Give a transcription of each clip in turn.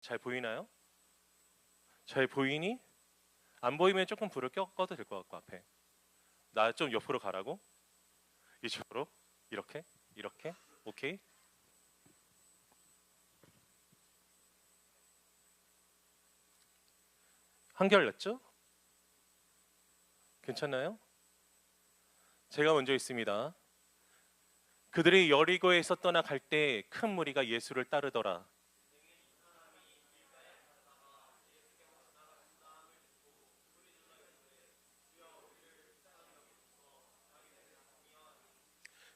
잘 보이나요? 잘 보이니? 안 보이면 조금 불을 꺼도 될 것 같고 앞에 나 좀 옆으로 가라고? 이쪽으로? 이렇게? 이렇게? 오케이? 한결 났죠? 괜찮나요? 제가 먼저 있습니다. 그들이 여리고에서 떠나갈 때 큰 무리가 예수를 따르더라.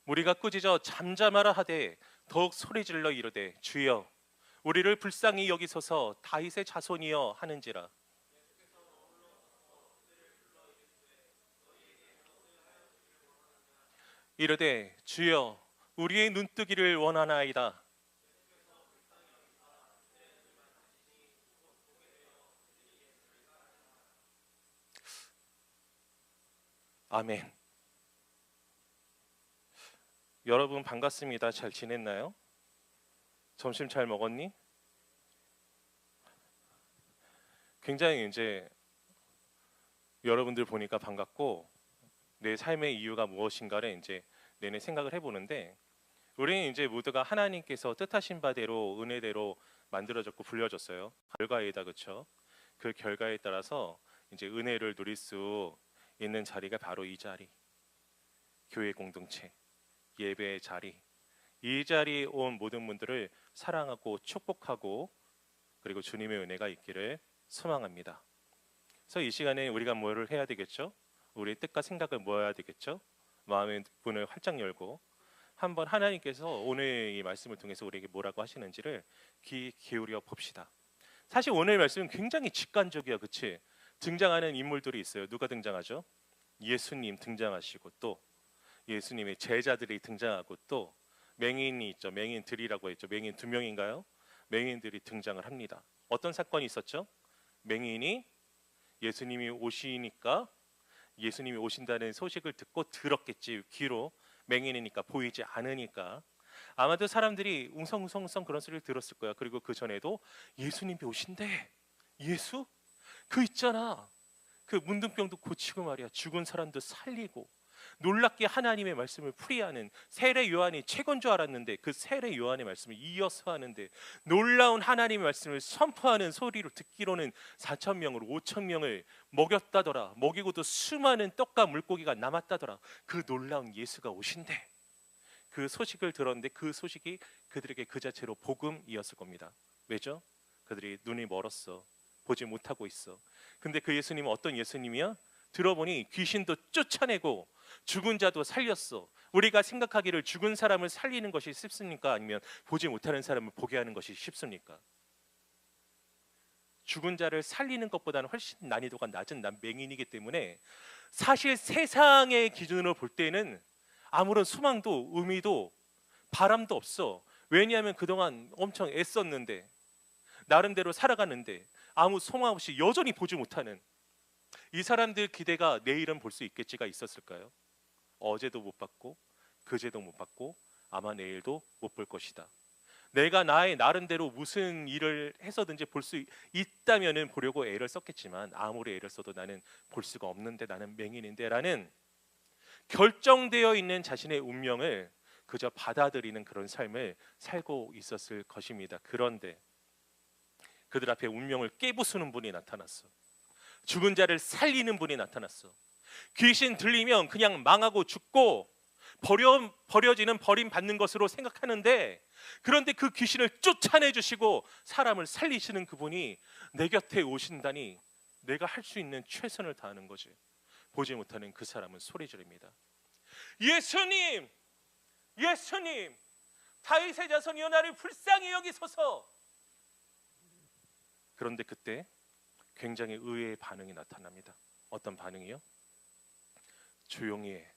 무리가 꾸짖어 잠잠하라 하되 더욱 소리질러 이르되 주여 우리를 불쌍히 여기소서 다윗의 자손이여 하는지라. 이르되 주여 우리의 눈뜨기를 원하나이다. 아멘. 여러분 반갑습니다. 잘 지냈나요? 점심 잘 먹었니? 굉장히 이제 여러분들 보니까 반갑고 내 삶의 이유가 무엇인가를 이제 내내 생각을 해보는데 우리는 이제 모두가 하나님께서 뜻하신 바대로 은혜대로 만들어졌고 불려졌어요. 결과이다, 그렇죠? 그 결과에 따라서 이제 은혜를 누릴 수 있는 자리가 바로 이 자리, 교회 공동체, 예배의 자리. 이 자리에 온 모든 분들을 사랑하고 축복하고 그리고 주님의 은혜가 있기를 소망합니다. 그래서 이 시간에 우리가 뭐를 해야 되겠죠? 우리의 뜻과 생각을 모아야 되겠죠? 마음의 문을 활짝 열고 한번 하나님께서 오늘 이 말씀을 통해서 우리에게 뭐라고 하시는지를 귀 기울여 봅시다. 사실 오늘 말씀은 굉장히 직관적이야, 그치? 등장하는 인물들이 있어요. 누가 등장하죠? 예수님 등장하시고 또 예수님의 제자들이 등장하고 또 맹인이 있죠. 맹인들이라고 했죠. 맹인 두 명인가요? 맹인들이 등장을 합니다. 어떤 사건이 있었죠? 맹인이 예수님이 오시니까 예수님이 오신다는 소식을 듣고 들었겠지. 귀로. 맹인이니까 보이지 않으니까 아마도 사람들이 웅성웅성 그런 소리를 들었을 거야. 그리고 그 전에도 예수님이 오신대. 예수? 그 있잖아. 그 문둥병도 고치고 말이야. 죽은 사람도 살리고 놀랍게 하나님의 말씀을 풀이하는 세례 요한이 최고인 줄 알았는데 그 세례 요한의 말씀을 이어서 하는데 놀라운 하나님의 말씀을 선포하는 소리로 듣기로는 4천 명으로 5천 명을 먹였다더라. 먹이고도 수많은 떡과 물고기가 남았다더라. 그 놀라운 예수가 오신대. 그 소식을 들었는데 그 소식이 그들에게 그 자체로 복음이었을 겁니다. 왜죠? 그들이 눈이 멀었어. 보지 못하고 있어. 근데 그 예수님은 어떤 예수님이야? 들어보니 귀신도 쫓아내고 죽은 자도 살렸어. 우리가 생각하기를 죽은 사람을 살리는 것이 쉽습니까? 아니면 보지 못하는 사람을 보게 하는 것이 쉽습니까? 죽은 자를 살리는 것보다는 훨씬 난이도가 낮은 난 맹인이기 때문에 사실 세상의 기준으로 볼 때는 아무런 소망도 의미도 바람도 없어. 왜냐하면 그동안 엄청 애썼는데 나름대로 살아가는데 아무 소망 없이 여전히 보지 못하는 이 사람들 기대가 내일은 볼 수 있겠지가 있었을까요? 어제도 못 봤고 그제도 못 봤고 아마 내일도 못 볼 것이다. 내가 나의 나름대로 무슨 일을 해서든지 볼 수 있다면은 보려고 애를 썼겠지만 아무리 애를 써도 나는 볼 수가 없는데 나는 맹인인데 라는 결정되어 있는 자신의 운명을 그저 받아들이는 그런 삶을 살고 있었을 것입니다. 그런데 그들 앞에 운명을 깨부수는 분이 나타났어. 죽은 자를 살리는 분이 나타났어. 귀신 들리면 그냥 망하고 죽고 버려지는 버림받는 것으로 생각하는데 그런데 그 귀신을 쫓아내 주시고 사람을 살리시는 그분이 내 곁에 오신다니 내가 할 수 있는 최선을 다하는 거지. 보지 못하는 그 사람은 소리 지릅니다. 예수님! 예수님! 다윗의 자손이여 나를 불쌍히 여기소서. 그런데 그때 굉장히 의외의 반응이 나타납니다. 어떤 반응이요? 조용히 해.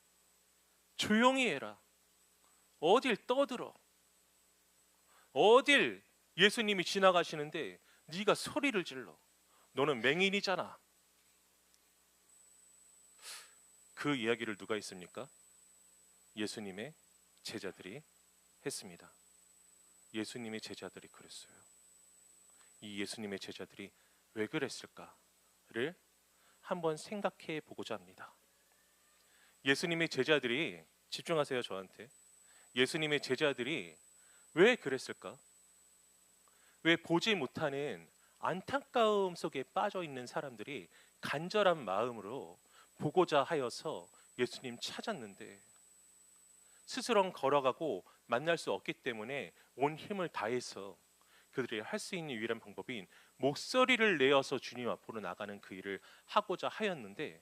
조용히 해라. 어딜 떠들어. 어딜 예수님이 지나가시는데 네가 소리를 질러. 너는 맹인이잖아. 그 이야기를 누가 했습니까? 예수님의 제자들이 했습니다. 예수님의 제자들이 그랬어요. 이 예수님의 제자들이 왜 그랬을까를 한번 생각해 보고자 합니다. 예수님의 제자들이, 집중하세요 저한테, 예수님의 제자들이 왜 그랬을까? 왜 보지 못하는 안타까움 속에 빠져 있는 사람들이 간절한 마음으로 보고자 하여서 예수님 찾았는데 스스로 걸어가고 만날 수 없기 때문에 온 힘을 다해서 그들이 할 수 있는 유일한 방법인 목소리를 내어서 주님 앞으로 나가는 그 일을 하고자 하였는데,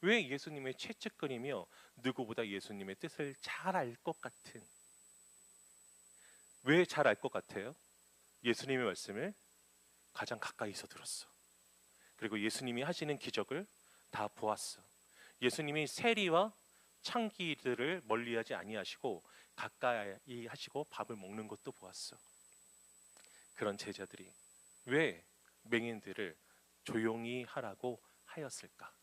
왜 예수님의 채찍거리며 누구보다 예수님의 뜻을 잘 알 것 같은, 왜 잘 알 것 같아요? 예수님의 말씀을 가장 가까이서 들었어. 그리고 예수님이 하시는 기적을 다 보았어. 예수님이 세리와 창기들을 멀리하지 아니하시고 가까이 하시고 밥을 먹는 것도 보았어. 그런 제자들이 왜 맹인들을 조용히 하라고 하였을까?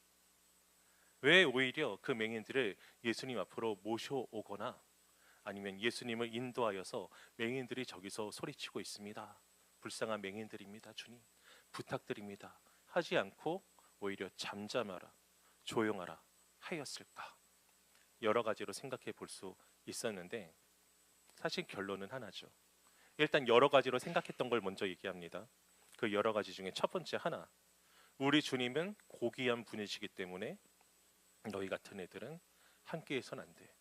왜 오히려 그 맹인들을 예수님 앞으로 모셔오거나 아니면 예수님을 인도하여서 맹인들이 저기서 소리치고 있습니다, 불쌍한 맹인들입니다, 주님 부탁드립니다 하지 않고 오히려 잠잠하라, 조용하라 하였을까? 여러 가지로 생각해 볼 수 있었는데 사실 결론은 하나죠. 일단 여러 가지로 생각했던 걸 먼저 얘기합니다. 그 여러 가지 중에 첫 번째 하나, 우리 주님은 고귀한 분이시기 때문에 너희 같은 애들은 함께해서는 안 돼.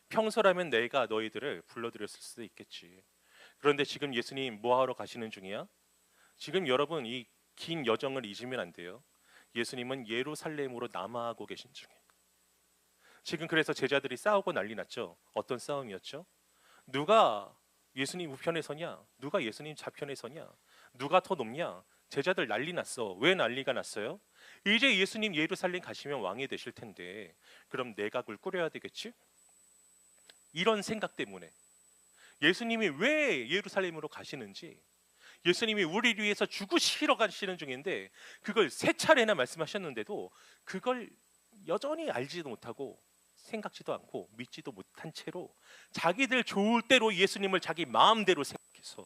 평소라면 내가 너희들을 불러드렸을 수도 있겠지. 그런데 지금 예수님 뭐하러 가시는 중이야? 지금 여러분 이 긴 여정을 잊으면 안 돼요. 예수님은 예루살렘으로 남아하고 계신 중이에요. 지금 그래서 제자들이 싸우고 난리 났죠. 어떤 싸움이었죠? 누가 예수님 우편에 서냐? 누가 예수님 좌편에 서냐? 누가 더 높냐? 제자들 난리 났어. 왜 난리가 났어요? 이제 예수님 예루살렘 가시면 왕이 되실 텐데 그럼 내각을 꾸려야 되겠지? 이런 생각 때문에 예수님이 왜 예루살렘으로 가시는지, 예수님이 우리를 위해서 죽으시러 가시는 중인데 그걸 세 차례나 말씀하셨는데도 그걸 여전히 알지도 못하고 생각지도 않고 믿지도 못한 채로 자기들 좋을 대로 예수님을 자기 마음대로 생각해서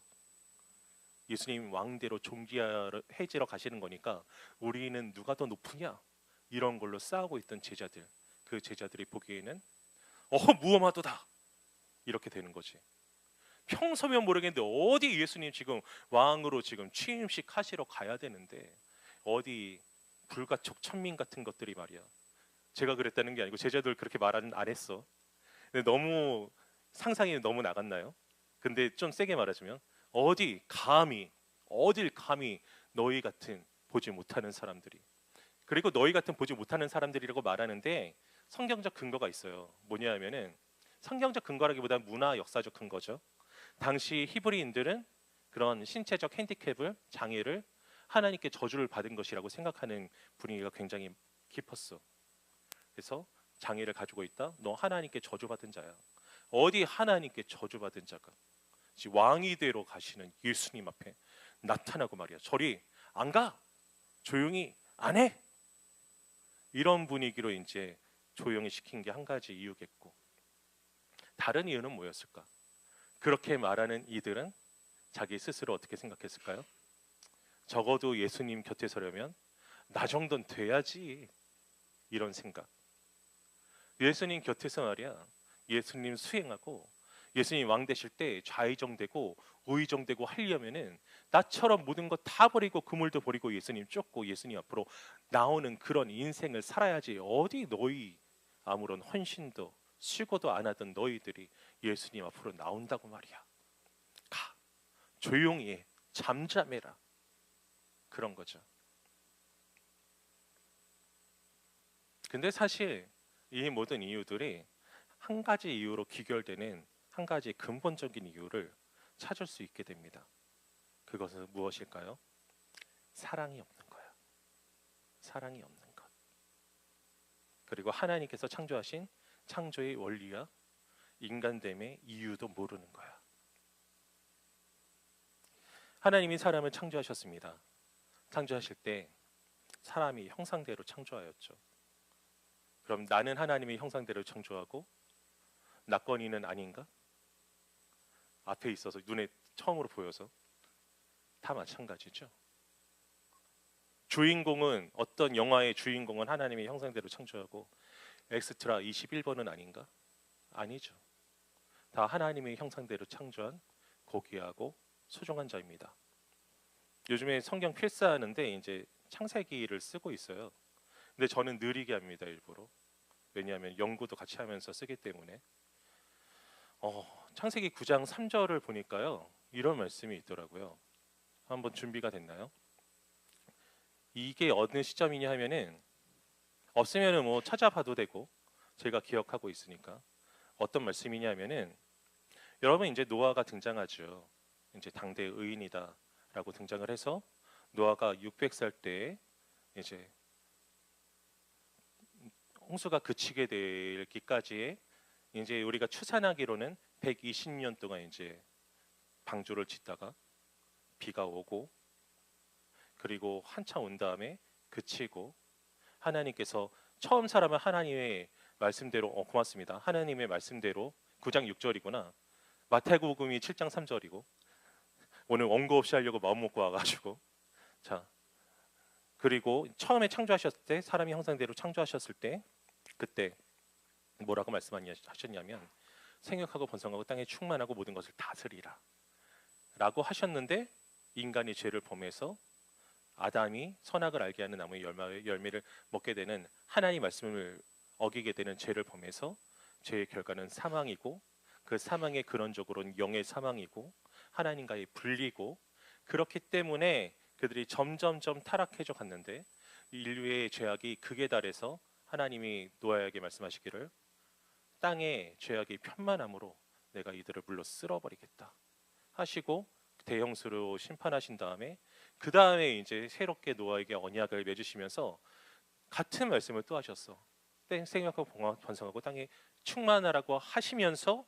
예수님 왕대로 존귀해지러 가시는 거니까 우리는 누가 더 높으냐, 이런 걸로 싸우고 있던 제자들, 그 제자들이 보기에는 무엄하도다 이렇게 되는 거지. 평소면 모르겠는데 어디 예수님 지금 왕으로 지금 취임식 하시러 가야 되는데 어디 불가촉 천민 같은 것들이 말이야. 제가 그랬다는 게 아니고 제자들 그렇게 말 안 했어. 근데 너무 상상이 너무 나갔나요? 근데 좀 세게 말하자면 어딜 감히 너희 같은 보지 못하는 사람들이, 그리고 너희 같은 보지 못하는 사람들이라고 말하는데 성경적 근거가 있어요. 뭐냐면은 성경적 근거라기보다 문화 역사적 근거죠. 당시 히브리인들은 그런 신체적 핸디캡을, 장애를 하나님께 저주를 받은 것이라고 생각하는 분위기가 굉장히 깊었어. 그래서 장애를 가지고 있다, 너 하나님께 저주받은 자야. 어디 하나님께 저주받은 자가 왕이 되러 가시는 예수님 앞에 나타나고 말이야, 저리 안 가, 조용히 안 해, 이런 분위기로 이제 조용히 시킨 게 한 가지 이유겠고, 다른 이유는 뭐였을까? 그렇게 말하는 이들은 자기 스스로 어떻게 생각했을까요? 적어도 예수님 곁에 서려면 나 정도는 돼야지, 이런 생각. 예수님 곁에서 말이야, 예수님 수행하고 예수님 왕 되실 때 좌의정되고 우의정되고 하려면은 나처럼 모든 것 다 버리고 그물도 버리고 예수님 쫓고 예수님 앞으로 나오는 그런 인생을 살아야지. 어디 너희 아무런 헌신도 수고도 안 하던 너희들이 예수님 앞으로 나온다고 말이야. 가, 조용히 해, 잠잠해라, 그런 거죠. 근데 사실 이 모든 이유들이 한 가지 이유로 귀결되는 한 가지 근본적인 이유를 찾을 수 있게 됩니다. 그것은 무엇일까요? 사랑이 없는 거야. 사랑이 없는 것. 그리고 하나님께서 창조하신 창조의 원리와 인간됨의 이유도 모르는 거야. 하나님이 사람을 창조하셨습니다. 창조하실 때 사람이 형상대로 창조하였죠. 그럼 나는 하나님의 형상대로 창조하고 나꺼니는 아닌가? 앞에 있어서 눈에 처음으로 보여서 다 마찬가지죠. 주인공은 어떤 영화의 주인공은 하나님의 형상대로 창조하고 엑스트라 21번은 아닌가? 아니죠. 다 하나님의 형상대로 창조한 고귀하고 소중한 자입니다. 요즘에 성경 필사하는데 이제 창세기를 쓰고 있어요. 근데 저는 느리게 합니다, 일부러. 왜냐하면 연구도 같이 하면서 쓰기 때문에. 창세기 9장 3절을 보니까요, 이런 말씀이 있더라고요. 한번 준비가 됐나요? 이게 어느 시점이냐 하면은 없으면은 뭐 찾아봐도 되고 제가 기억하고 있으니까 어떤 말씀이냐 하면은 여러분 이제 노아가 등장하죠. 이제 당대 의인이다라고 등장을 해서 노아가 600살 때 이제 홍수가 그치게 되기까지의 이제 우리가 추산하기로는 120년 동안 이제 방주를 짓다가 비가 오고 그리고 한참 온 다음에 그치고 하나님께서 처음 사람은 하나님의 말씀대로 고맙습니다. 하나님의 말씀대로 9장 6절이구나. 마태복음이 7장 3절이고 오늘 원고 없이 하려고 마음 먹고 와가지고 자 그리고 처음에 창조하셨을 때 사람이 형상대로 창조하셨을 때 그때 뭐라고 말씀하셨냐면 생육하고 번성하고 땅에 충만하고 모든 것을 다스리라 라고 하셨는데 인간이 죄를 범해서 아담이 선악을 알게 하는 나무의 열매를 먹게 되는 하나님 말씀을 어기게 되는 죄를 범해서 죄의 결과는 사망이고 그 사망의 근원적으로는 영의 사망이고 하나님과의 분리고 그렇기 때문에 그들이 점점점 타락해져 갔는데 인류의 죄악이 극에 달해서 하나님이 노아에게 말씀하시기를 땅에 죄악이 편만함으로 내가 이들을 물로 쓸어버리겠다 하시고 대형수로 심판하신 다음에 그 다음에 이제 새롭게 노아에게 언약을 맺으시면서 같은 말씀을 또 하셨어. 생육하고 번성하고 땅에 충만하라고 하시면서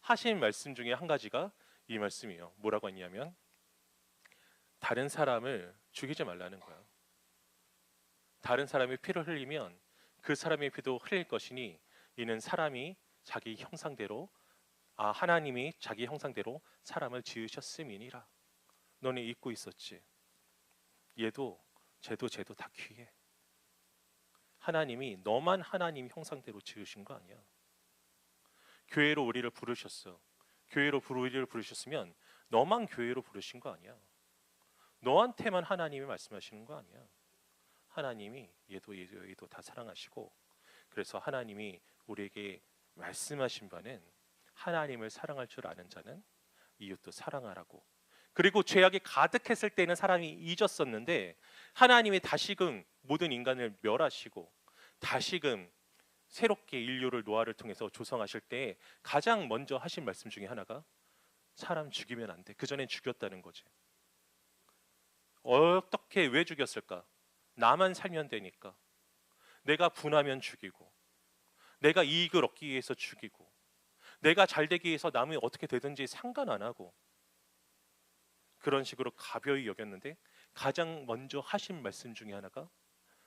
하신 말씀 중에 한 가지가 이 말씀이에요. 뭐라고 했냐면 다른 사람을 죽이지 말라는 거예요. 다른 사람이 피를 흘리면 그 사람의 피도 흘릴 것이니 이는 사람이 자기 형상대로 하나님이 자기 형상대로 사람을 지으셨음이니라. 너네 잊고 있었지. 얘도 쟤도 다 귀해. 하나님이 너만 하나님 형상대로 지으신 거 아니야. 교회로 우리를 부르셨어. 교회로 우리를 부르셨으면 너만 교회로 부르신 거 아니야. 너한테만 하나님이 말씀하시는 거 아니야. 하나님이 얘도 다 사랑하시고 그래서 하나님이 우리에게 말씀하신 바는 하나님을 사랑할 줄 아는 자는 이웃도 사랑하라고. 그리고 죄악이 가득했을 때는 사람이 잊었었는데 하나님이 다시금 모든 인간을 멸하시고 다시금 새롭게 인류를 노아를 통해서 조성하실 때 가장 먼저 하신 말씀 중에 하나가 사람 죽이면 안 돼. 그전엔 죽였다는 거지. 어떻게 왜 죽였을까? 나만 살면 되니까. 내가 분하면 죽이고 내가 이익을 얻기 위해서 죽이고 내가 잘 되기 위해서 남이 어떻게 되든지 상관 안 하고 그런 식으로 가벼이 여겼는데 가장 먼저 하신 말씀 중에 하나가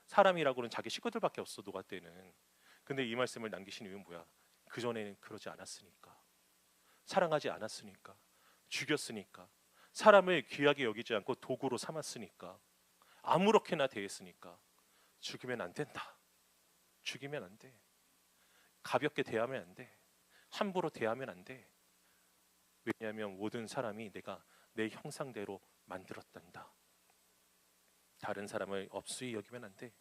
사람이라고는 자기 식구들밖에 없어 노아 때는. 근데 이 말씀을 남기신 이유는 뭐야? 그전에는 그러지 않았으니까. 사랑하지 않았으니까. 죽였으니까. 사람을 귀하게 여기지 않고 도구로 삼았으니까. 아무렇게나 대했으니까. 죽이면 안 된다. 죽이면 안 돼. 가볍게 대하면 안 돼. 함부로 대하면 안 돼. 왜냐하면 모든 사람이 내가 내 형상대로 만들었단다. 다른 사람을 업수히 여기면 안 돼.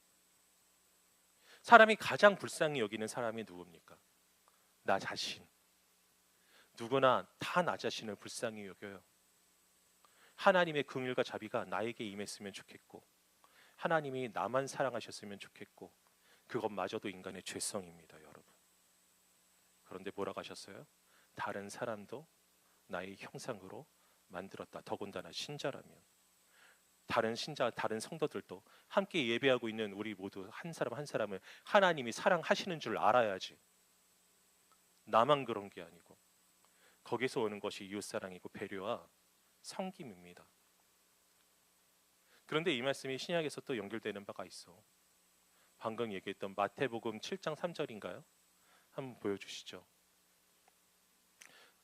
사람이 가장 불쌍히 여기는 사람이 누굽니까? 나 자신. 누구나 다 나 자신을 불쌍히 여겨요. 하나님의 긍휼과 자비가 나에게 임했으면 좋겠고 하나님이 나만 사랑하셨으면 좋겠고 그것마저도 인간의 죄성입니다, 여러분. 그런데 뭐라고 하셨어요? 다른 사람도 나의 형상으로 만들었다. 더군다나 신자라면. 다른 신자, 다른 성도들도 함께 예배하고 있는 우리 모두 한 사람 한 사람을 하나님이 사랑하시는 줄 알아야지. 나만 그런 게 아니고 거기서 오는 것이 이웃사랑이고 배려와 섬김입니다. 그런데 이 말씀이 신약에서 또 연결되는 바가 있어. 방금 얘기했던 마태복음 7장 3절인가요? 한번 보여주시죠.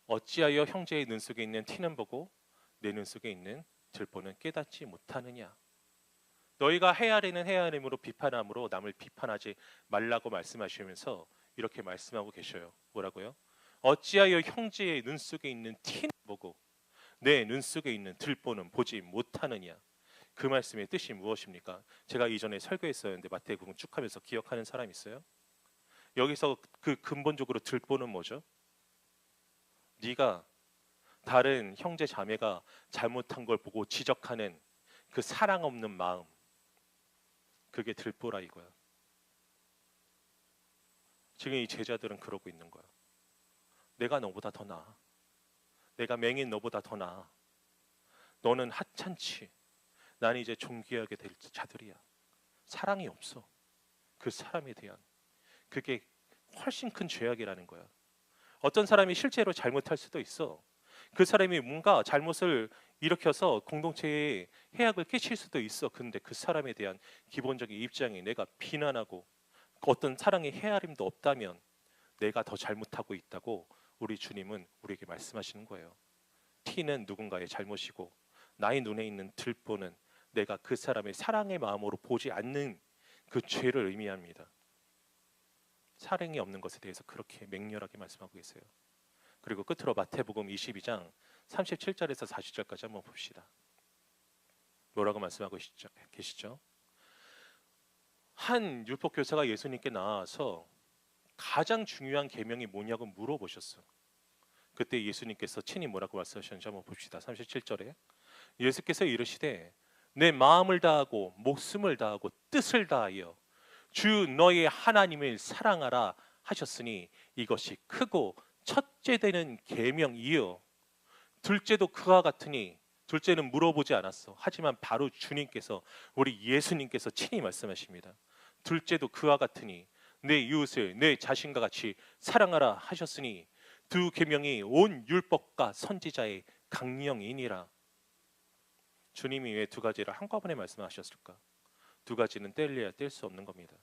어찌하여 형제의 눈 속에 있는 티는 보고 내 눈 속에 있는 들보는 깨닫지 못하느냐. 너희가 헤아리는 헤아림으로 비판함으로 남을 비판하지 말라고 말씀하시면서 이렇게 말씀하고 계셔요. 뭐라고요? 어찌하여 형제의 눈 속에 있는 티는 보고 내 눈 속에 있는 들보는 보지 못하느냐. 그 말씀의 뜻이 무엇입니까? 제가 이전에 설교했었는데 마태복음 쭉 하면서 기억하는 사람 있어요? 여기서 그 근본적으로 들보는 뭐죠? 네가 다른 형제 자매가 잘못한 걸 보고 지적하는 그 사랑 없는 마음, 그게 들보라 이거야. 지금 이 제자들은 그러고 있는 거야. 내가 너보다 더 나아. 내가 맹인 너보다 더 나아. 너는 하찮지. 나는 이제 존귀하게 될 자들이야. 사랑이 없어. 그 사람에 대한. 그게 훨씬 큰 죄악이라는 거야. 어떤 사람이 실제로 잘못할 수도 있어. 그 사람이 뭔가 잘못을 일으켜서 공동체에 해악을 끼칠 수도 있어. 근데 그 사람에 대한 기본적인 입장이 내가 비난하고 어떤 사랑의 헤아림도 없다면 내가 더 잘못하고 있다고 우리 주님은 우리에게 말씀하시는 거예요. 티는 누군가의 잘못이고 나의 눈에 있는 들보는 내가 그 사람의 사랑의 마음으로 보지 않는 그 죄를 의미합니다. 사랑이 없는 것에 대해서 그렇게 맹렬하게 말씀하고 계세요. 그리고 끝으로 마태복음 22장 37절에서 40절까지 한번 봅시다. 뭐라고 말씀하고 계시죠? 한 율법교사가 예수님께 나와서 가장 중요한 계명이 뭐냐고 물어보셨어. 그때 예수님께서 친히 뭐라고 말씀하셨는지 한번 봅시다. 37절에 예수께서 이르시되 내 마음을 다하고 목숨을 다하고 뜻을 다하여 주 너의 하나님을 사랑하라 하셨으니 이것이 크고 첫째 되는 계명이요 둘째도 그와 같으니 둘째는 물어보지 않았어. 하지만 바로 주님께서 우리 예수님께서 친히 말씀하십니다. 둘째도 그와 같으니 내 이웃을 내 자신과 같이 사랑하라 하셨으니 두 계명이 온 율법과 선지자의 강령이니라. 주님이 왜 두 가지를 한꺼번에 말씀하셨을까? 두 가지는 뗄래야 뗄 수 없는 겁니다.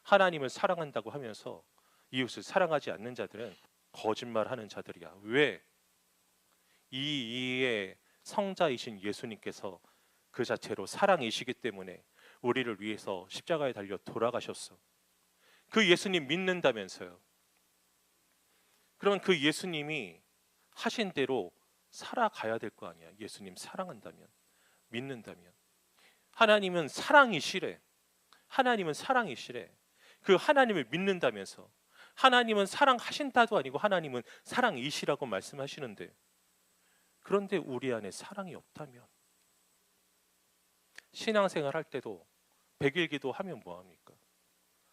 하나님을 사랑한다고 하면서 이웃을 사랑하지 않는 자들은 거짓말하는 자들이야. 왜? 이의 성자이신 예수님께서 그 자체로 사랑이시기 때문에 우리를 위해서 십자가에 달려 돌아가셨어. 그 예수님 믿는다면서요. 그러면 그 예수님이 하신 대로 살아가야 될 거 아니야. 예수님 사랑한다면, 믿는다면. 하나님은 사랑이시래. 하나님은 사랑이시래. 그 하나님을 믿는다면서 하나님은 사랑하신다도 아니고 하나님은 사랑이시라고 말씀하시는데, 그런데 우리 안에 사랑이 없다면, 신앙생활 할 때도 100일 기도 하면 뭐합니까?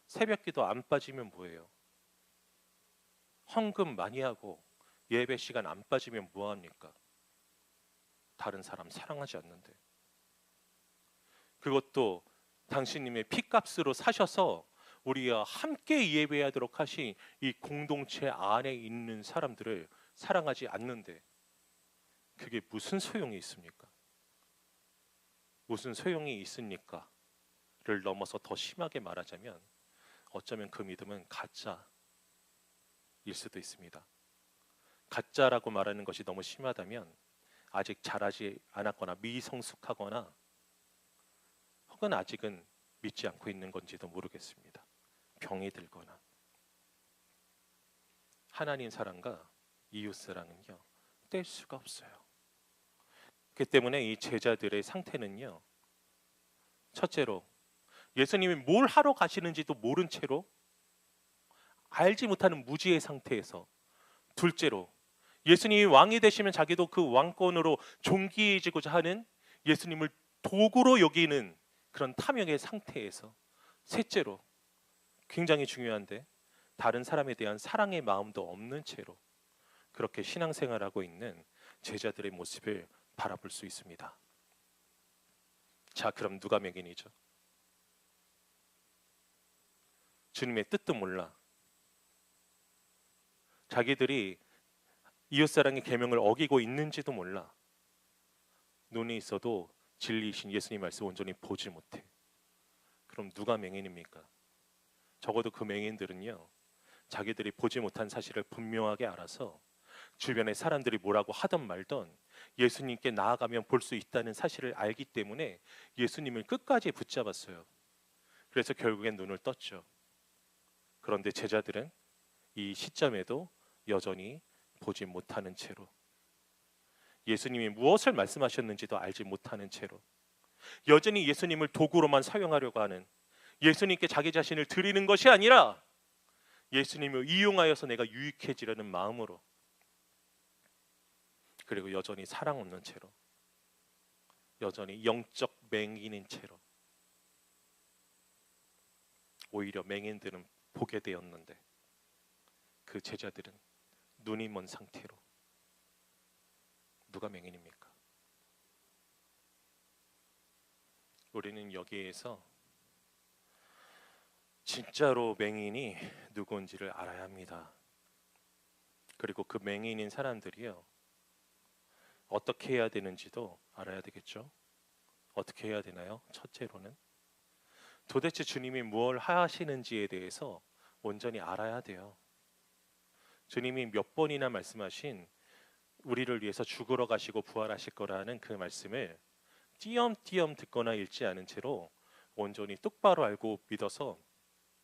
새벽 기도 안 빠지면 뭐예요? 헌금 많이 하고 예배 시간 안 빠지면 뭐합니까? 다른 사람 사랑하지 않는데. 그것도 당신님의 피값으로 사셔서 우리와 함께 예배하도록 하신 이 공동체 안에 있는 사람들을 사랑하지 않는데 그게 무슨 소용이 있습니까? 무슨 소용이 있습니까? 를 넘어서 더 심하게 말하자면 어쩌면 그 믿음은 가짜일 수도 있습니다. 가짜라고 말하는 것이 너무 심하다면 아직 자라지 않았거나 미성숙하거나 혹은 아직은 믿지 않고 있는 건지도 모르겠습니다. 병이 들거나. 하나님 사랑과 이웃 사랑은요 뗄 수가 없어요. 그렇기 때문에 이 제자들의 상태는요, 첫째로 예수님이 뭘 하러 가시는지도 모른 채로 알지 못하는 무지의 상태에서, 둘째로 예수님이 왕이 되시면 자기도 그 왕권으로 존귀해지고자 하는 예수님을 도구로 여기는 그런 탐욕의 상태에서, 셋째로 굉장히 중요한데 다른 사람에 대한 사랑의 마음도 없는 채로 그렇게 신앙생활하고 있는 제자들의 모습을 바라볼 수 있습니다. 자, 그럼 누가 맹인이죠? 주님의 뜻도 몰라. 자기들이 이웃사랑의 계명을 어기고 있는지도 몰라. 눈이 있어도 진리이신 예수님 말씀 온전히 보지 못해. 그럼 누가 맹인입니까? 적어도 그 맹인들은요, 자기들이 보지 못한 사실을 분명하게 알아서 주변의 사람들이 뭐라고 하던 말던 예수님께 나아가면 볼 수 있다는 사실을 알기 때문에 예수님을 끝까지 붙잡았어요. 그래서 결국엔 눈을 떴죠. 그런데 제자들은 이 시점에도 여전히 보지 못하는 채로, 예수님이 무엇을 말씀하셨는지도 알지 못하는 채로, 여전히 예수님을 도구로만 사용하려고 하는, 예수님께 자기 자신을 드리는 것이 아니라 예수님을 이용하여서 내가 유익해지려는 마음으로, 그리고 여전히 사랑 없는 채로, 여전히 영적 맹인인 채로, 오히려 맹인들은 보게 되었는데 그 제자들은 눈이 먼 상태로, 누가 맹인입니까? 우리는 여기에서 진짜로 맹인이 누구인지를 알아야 합니다. 그리고 그 맹인인 사람들이요, 어떻게 해야 되는지도 알아야 되겠죠. 어떻게 해야 되나요? 첫째로는 도대체 주님이 무엇을 하시는지에 대해서 온전히 알아야 돼요. 주님이 몇 번이나 말씀하신 우리를 위해서 죽으러 가시고 부활하실 거라는 그 말씀을 띄엄띄엄 듣거나 읽지 않은 채로 온전히 똑바로 알고 믿어서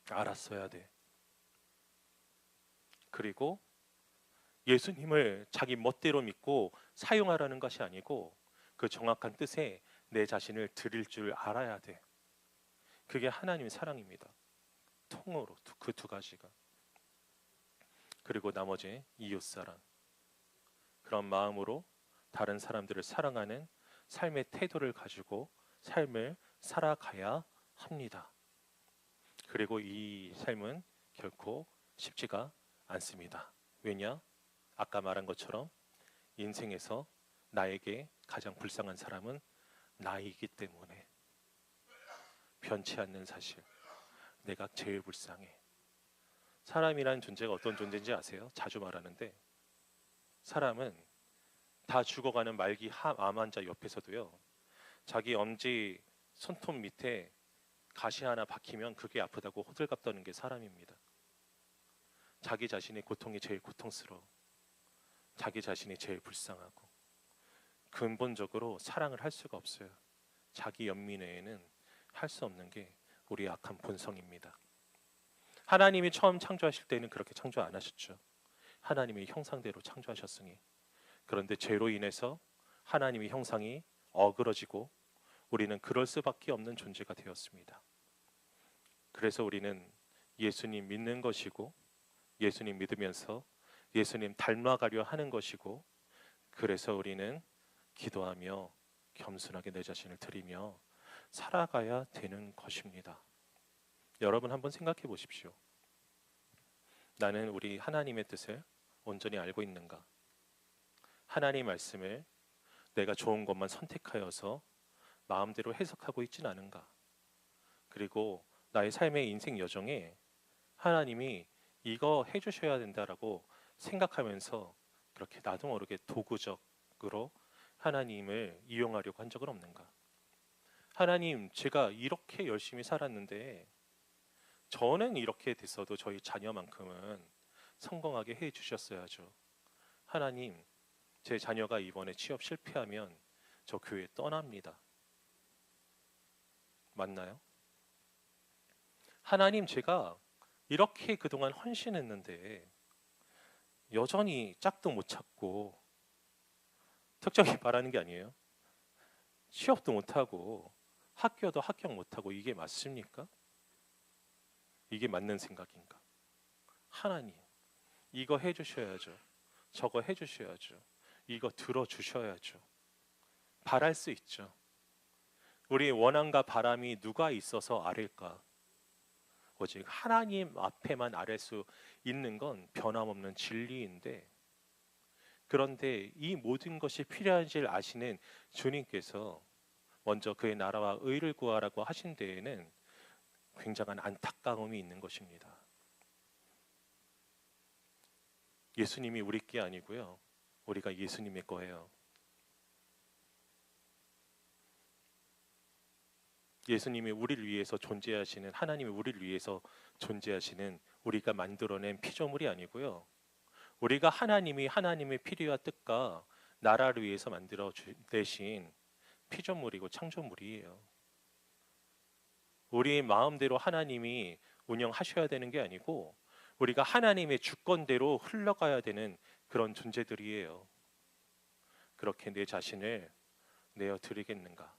알았어야 돼. 그리고 예수님을 자기 멋대로 믿고 사용하라는 것이 아니고 그 정확한 뜻에 내 자신을 드릴 줄 알아야 돼. 그게 하나님의 사랑입니다. 통으로 그 두 가지가. 그리고 나머지 이웃사랑, 그런 마음으로 다른 사람들을 사랑하는 삶의 태도를 가지고 삶을 살아가야 합니다. 그리고 이 삶은 결코 쉽지가 않습니다. 왜냐? 아까 말한 것처럼 인생에서 나에게 가장 불쌍한 사람은 나이기 때문에. 변치 않는 사실, 내가 제일 불쌍해. 사람이란 존재가 어떤 존재인지 아세요? 자주 말하는데 사람은 다 죽어가는 말기 암 환자 옆에서도요, 자기 엄지 손톱 밑에 가시 하나 박히면 그게 아프다고 호들갑 떠는 게 사람입니다. 자기 자신의 고통이 제일 고통스러워. 자기 자신이 제일 불쌍하고 근본적으로 사랑을 할 수가 없어요. 자기 연민 외에는 할 수 없는 게 우리 악한 본성입니다. 하나님이 처음 창조하실 때는 그렇게 창조 안 하셨죠. 하나님의 형상대로 창조하셨으니. 그런데 죄로 인해서 하나님의 형상이 어그러지고 우리는 그럴 수밖에 없는 존재가 되었습니다. 그래서 우리는 예수님 믿는 것이고, 예수님 믿으면서 예수님 닮아가려 하는 것이고, 그래서 우리는 기도하며 겸손하게 내 자신을 드리며 살아가야 되는 것입니다. 여러분 한번 생각해 보십시오. 나는 우리 하나님의 뜻을 온전히 알고 있는가? 하나님 말씀을 내가 좋은 것만 선택하여서 마음대로 해석하고 있진 않은가? 그리고 나의 삶의 인생 여정에 하나님이 이거 해주셔야 된다라고 생각하면서 그렇게 나도 모르게 도구적으로 하나님을 이용하려고 한 적은 없는가? 하나님, 제가 이렇게 열심히 살았는데 저는 이렇게 됐어도 저희 자녀만큼은 성공하게 해 주셨어야죠. 하나님, 제 자녀가 이번에 취업 실패하면 저 교회 떠납니다. 맞나요? 하나님, 제가 이렇게 그동안 헌신했는데 여전히 짝도 못 찾고, 특정히 말하는 게 아니에요. 취업도 못하고 학교도 합격 못하고, 이게 맞습니까? 이게 맞는 생각인가? 하나님, 이거 해주셔야죠. 저거 해주셔야죠. 이거 들어주셔야죠. 바랄 수 있죠. 우리의 원함과 바람이 누가 있어서 아랠까? 오직 하나님 앞에만 아랠 수 있는 건 변함없는 진리인데, 그런데 이 모든 것이 필요한 줄 아시는 주님께서 먼저 그의 나라와 의를 구하라고 하신 데에는 굉장한 안타까움이 있는 것입니다. 예수님이 우리 게 아니고요, 우리가 예수님의 거예요. 예수님이 우리를 위해서 존재하시는, 하나님이 우리를 위해서 존재하시는 우리가 만들어낸 피조물이 아니고요, 우리가 하나님의 필요와 뜻과 나라를 위해서 내신 피조물이고 창조물이에요. 우리 마음대로 하나님이 운영하셔야 되는 게 아니고 우리가 하나님의 주권대로 흘러가야 되는 그런 존재들이에요. 그렇게 내 자신을 내어 드리겠는가?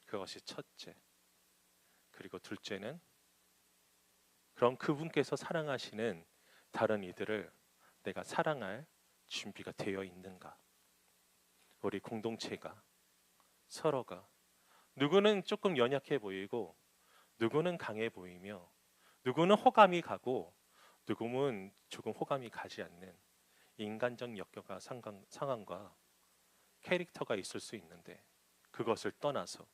그것이 첫째. 그리고 둘째는 그럼 그분께서 사랑하시는 다른 이들을 내가 사랑할 준비가 되어 있는가? 우리 공동체가 서로가 누구는 조금 연약해 보이고 누구는 강해 보이며 누구는 호감이 가고 누구는 조금 호감이 가지 않는 인간적 역경과 상황과 캐릭터가 있을 수 있는데 그것을 떠나서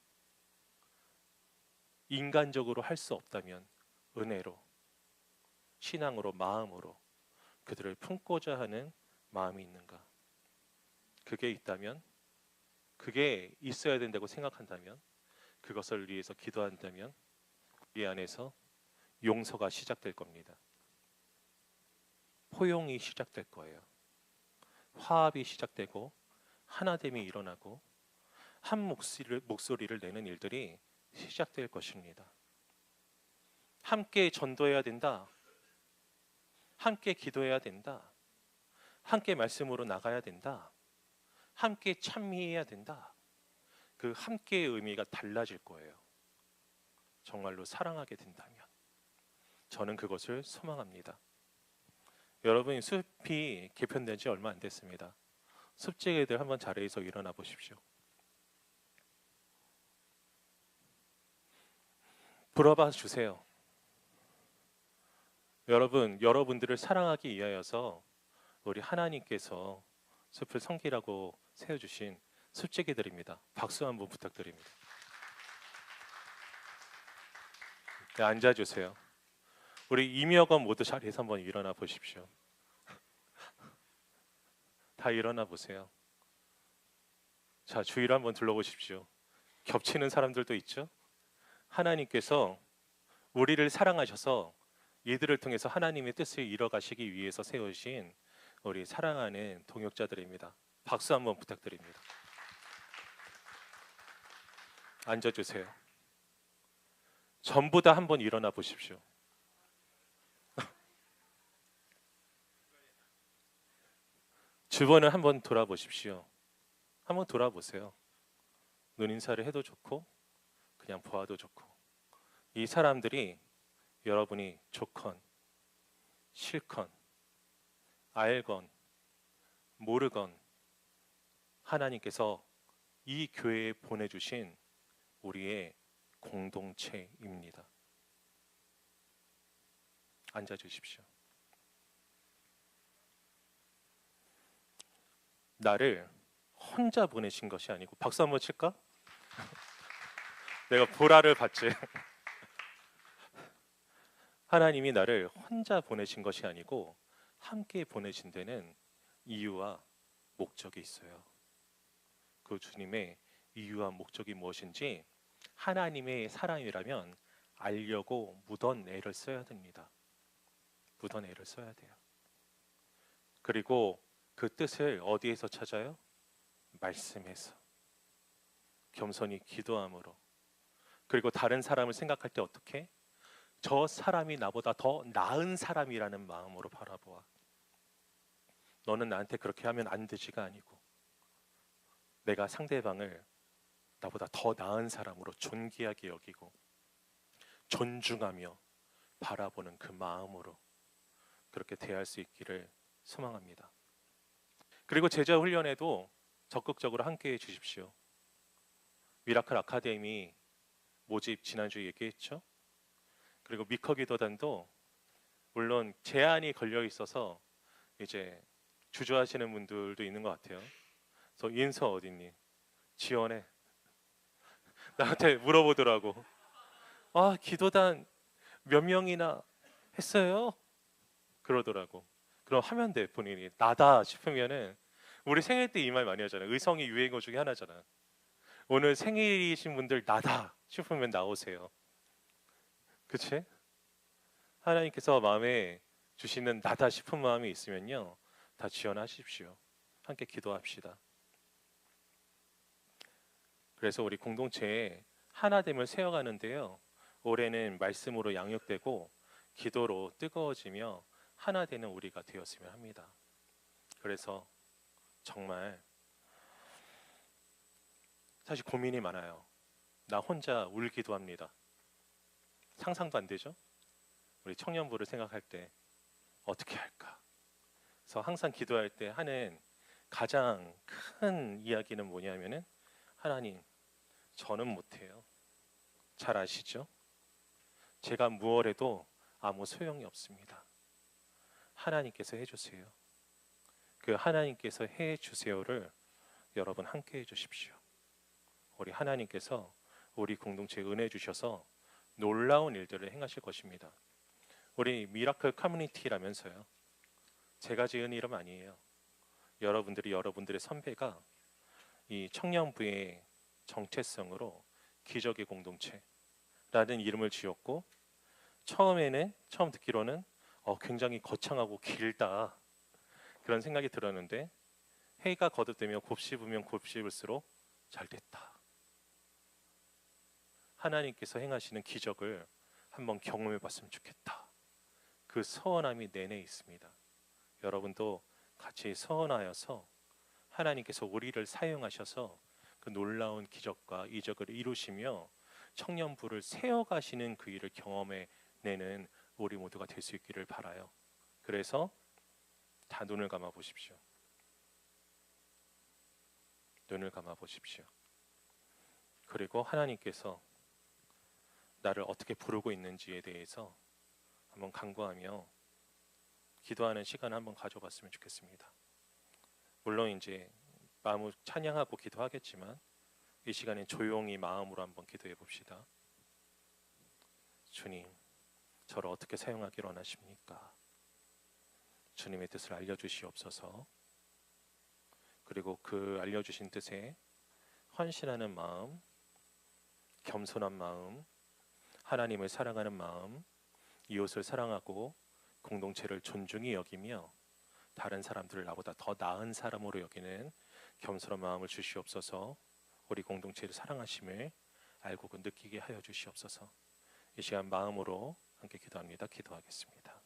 인간적으로 할 수 없다면 은혜로 신앙으로 마음으로 그들을 품고자 하는 마음이 있는가? 그게 있다면 그게 있어야 된다고 생각한다면 그것을 위해서 기도한다면 이 안에서 용서가 시작될 겁니다. 포용이 시작될 거예요. 화합이 시작되고 하나됨이 일어나고 한 목소리를 내는 일들이 시작될 것입니다. 함께 전도해야 된다. 함께 기도해야 된다. 함께 말씀으로 나가야 된다. 함께 찬미해야 된다. 그 함께의 의미가 달라질 거예요. 정말로 사랑하게 된다면 저는 그것을 소망합니다. 여러분 숲이 개편된 지 얼마 안 됐습니다. 숲지기들 한번 자리에서 일어나 보십시오. 불어봐 주세요. 여러분들을 사랑하기 위하여서 우리 하나님께서 숲을 섬기라고 세워주신 숲지기들입니다. 박수 한번 부탁드립니다. 네, 앉아주세요. 우리 임여건 모두 자리에서 한번 일어나 보십시오. 다 일어나 보세요. 자, 주위를 한번 둘러보십시오. 겹치는 사람들도 있죠? 하나님께서 우리를 사랑하셔서 이들을 통해서 하나님의 뜻을 이뤄가시기 위해서 세우신 우리 사랑하는 동역자들입니다. 박수 한번 부탁드립니다. 앉아주세요. 전부 다 한번 일어나 보십시오. 주변을 한번 돌아보십시오. 한번 돌아보세요. 눈인사를 해도 좋고 그냥 보아도 좋고 이 사람들이 여러분이 좋건 싫건 알건 모르건 하나님께서 이 교회에 보내주신 우리의 공동체입니다. 앉아주십시오. 나를 혼자 보내신 것이 아니고 박수 한번 칠까? 내가 보라를 받지. 하나님이 나를 혼자 보내신 것이 아니고 함께 보내신 데는 이유와 목적이 있어요. 그 주님의 이유와 목적이 무엇인지 하나님의 사람이라면 알려고 무던 애를 써야 됩니다. 무던 애를 써야 돼요. 그리고 그 뜻을 어디에서 찾아요? 말씀에서. 겸손히 기도함으로. 그리고 다른 사람을 생각할 때 어떻게? 저 사람이 나보다 더 나은 사람이라는 마음으로 바라보아. 너는 나한테 그렇게 하면 안 되지가 아니고 내가 상대방을 나보다 더 나은 사람으로 존귀하게 여기고 존중하며 바라보는 그 마음으로 그렇게 대할 수 있기를 소망합니다. 그리고 제자 훈련에도 적극적으로 함께해 주십시오. 미라클 아카데미 모집 지난주에 얘기했죠. 그리고 미커기도단도 물론 제한이 걸려 있어서 이제 주저하시는 분들도 있는 것 같아요. 그래서 인서 어딨니? 지원해. 나한테 물어보더라고. 아, 기도단 몇 명이나 했어요? 그러더라고. 그럼 하면 돼. 본인이 나다 싶으면은 우리 생일 때 이 말 많이 하잖아요. 의성이 유행어 중에 하나잖아. 오늘 생일이신 분들 나다 싶으면 나오세요. 그치? 하나님께서 마음에 주시는 나다 싶은 마음이 있으면요 다 지원하십시오. 함께 기도합시다. 그래서 우리 공동체에 하나됨을 세워가는데요. 올해는 말씀으로 양육되고 기도로 뜨거워지며 하나 되는 우리가 되었으면 합니다. 그래서 정말 사실 고민이 많아요. 나 혼자 울기도 합니다. 상상도 안 되죠? 우리 청년부를 생각할 때 어떻게 할까? 그래서 항상 기도할 때 하는 가장 큰 이야기는 뭐냐면은 하나님, 저는 못해요. 잘 아시죠? 제가 무얼 해도 아무 소용이 없습니다. 하나님께서 해주세요. 그 하나님께서 해주세요를 여러분 함께 해주십시오. 우리 하나님께서 우리 공동체에 은혜 주셔서 놀라운 일들을 행하실 것입니다. 우리 미라클 커뮤니티라면서요. 제가 지은 이름 아니에요. 여러분들이 여러분들의 선배가 이 청년부의 정체성으로 기적의 공동체라는 이름을 지었고, 처음 듣기로는 굉장히 거창하고 길다 그런 생각이 들었는데, 해가 거듭되며 곱씹으면 곱씹을수록 잘 됐다. 하나님께서 행하시는 기적을 한번 경험해 봤으면 좋겠다. 그 서원함이 내내 있습니다. 여러분도 같이 서원하여서 하나님께서 우리를 사용하셔서 그 놀라운 기적과 이적을 이루시며 청년부를 세워가시는 그 일을 경험해내는 우리 모두가 될 수 있기를 바라요. 그래서 다 눈을 감아 보십시오. 눈을 감아 보십시오. 그리고 하나님께서 나를 어떻게 부르고 있는지에 대해서 한번 간구하며 기도하는 시간을 한번 가져봤으면 좋겠습니다. 물론 이제 마음을 찬양하고 기도하겠지만 이 시간에 조용히 마음으로 한번 기도해 봅시다. 주님, 저를 어떻게 사용하기를 원하십니까? 주님의 뜻을 알려주시옵소서. 그리고 그 알려주신 뜻에 헌신하는 마음, 겸손한 마음, 하나님을 사랑하는 마음, 이웃을 사랑하고 공동체를 존중히 여기며 다른 사람들을 나보다 더 나은 사람으로 여기는 겸손한 마음을 주시옵소서. 우리 공동체를 사랑하심을 알고 느끼게 하여 주시옵소서. 이 시간 마음으로 함께 기도합니다. 기도하겠습니다.